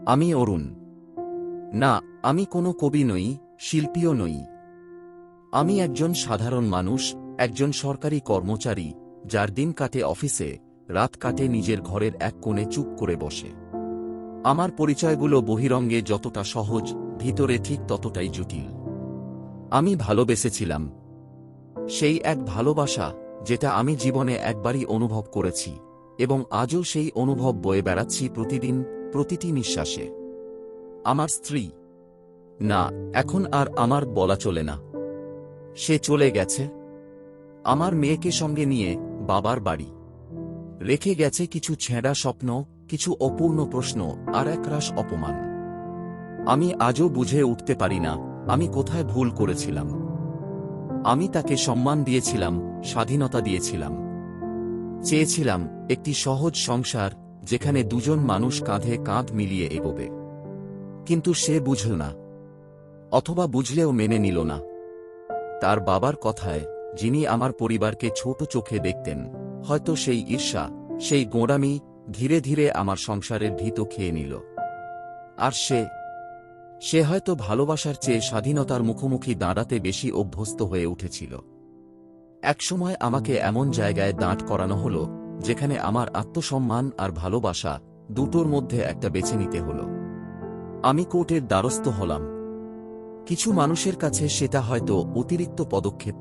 আমি অরুণ। না, আমি কোনো কবি নই, শিল্পীও নই। আমি একজন সাধারণ মানুষ, একজন সরকারি কর্মচারী, যার দিন কাটে অফিসে, রাত কাটে নিজের ঘরের এক কোণে চুপ করে বসে। আমার পরিচয়গুলো বহিরঙ্গে যতটা সহজ, ভিতরে ঠিক ততটাই জটিল। আমি ভালোবেসেছিলাম। সেই এক ভালোবাসা, যেটা আমি জীবনে একবারই অনুভব করেছি, এবং আজও সেই অনুভব বয়ে বেড়াচ্ছি প্রতিদিন, প্রতিটি নিঃশ্বাসে। আমার স্ত্রী। না, এখন আর আমার বলা চলে না। সে চলে গেছে। আমার মেয়েকে সঙ্গে নিয়ে বাবার বাড়ি রেখে গেছে কিছু ছেঁড়া স্বপ্ন, কিছু অপূর্ণ প্রশ্ন, আর একরাশ অপমান। আমি আজও বুঝে উঠতে পারি না আমি কোথায় ভুল করেছিলাম। আমি তাকে সম্মান দিয়েছিলাম, স্বাধীনতা দিয়েছিলাম, চেয়েছিলাম একটি সহজ সংসার যেখানে দুজন মানুষ কাঁধে কাঁধ মিলিয়ে এগোবে। কিন্তু সে বুঝল না, অথবা বুঝলেও মেনে নিল না। তার বাবার কথায়, যিনি আমার পরিবারকে ছোট চোখে দেখতেন, হয়তো সেই ঈর্ষা, সেই গোঁড়ামি ধীরে ধীরে আমার সংসারের ভিত খেয়ে নিল। আর সে হয়তো ভালোবাসার চেয়ে স্বাধীনতার মুখোমুখি দাঁড়াতে বেশি অভ্যস্ত হয়ে উঠেছিল। একসময় আমাকে এমন জায়গায় দাঁড় করানো হলো, যেখানে আমার আত্মসম্মান আর ভালোবাসা দুটোর মধ্যে একটা বেছে নিতে হলো। আমি কোর্টের দ্বারস্থ হলাম। কিছু মানুষের কাছে সেটা হয়তো অতিরিক্ত পদক্ষেপ,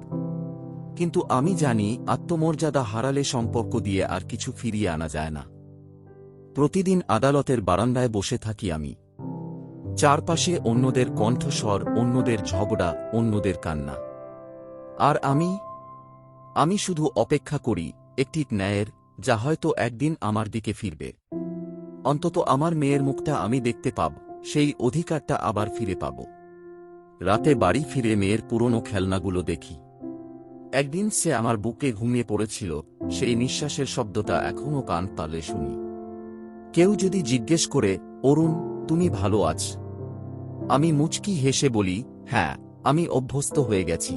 কিন্তু আমি জানি আত্মমর্যাদা হারালে সম্পর্ক দিয়ে আর কিছু ফিরিয়ে আনা যায় না। প্রতিদিন আদালতের বারান্দায় বসে থাকি আমি। চারপাশে অন্যদের কণ্ঠস্বর, অন্যদের ঝগড়া, অন্যদের কান্না। আর আমি শুধু অপেক্ষা করি একটি ন্যায়ের, যা হয়তো একদিন আমার দিকে ফিরবে। অন্তত আমার মেয়ের মুখটা আমি দেখতে পাব, সেই অধিকারটা আবার ফিরে পাব। রাতে বাড়ি ফিরে মেয়ের পুরনো খেলনাগুলো দেখি। একদিন সে আমার বুকে ঘুমিয়ে পড়েছিল, সেই নিঃশ্বাসের শব্দটা এখনও কান পালে শুনি। কেউ যদি জিজ্ঞেস করে, অরুণ, তুমি ভালো আছ? আমি মুচকি হেসে বলি, হ্যাঁ, আমি অভ্যস্ত হয়ে গেছি।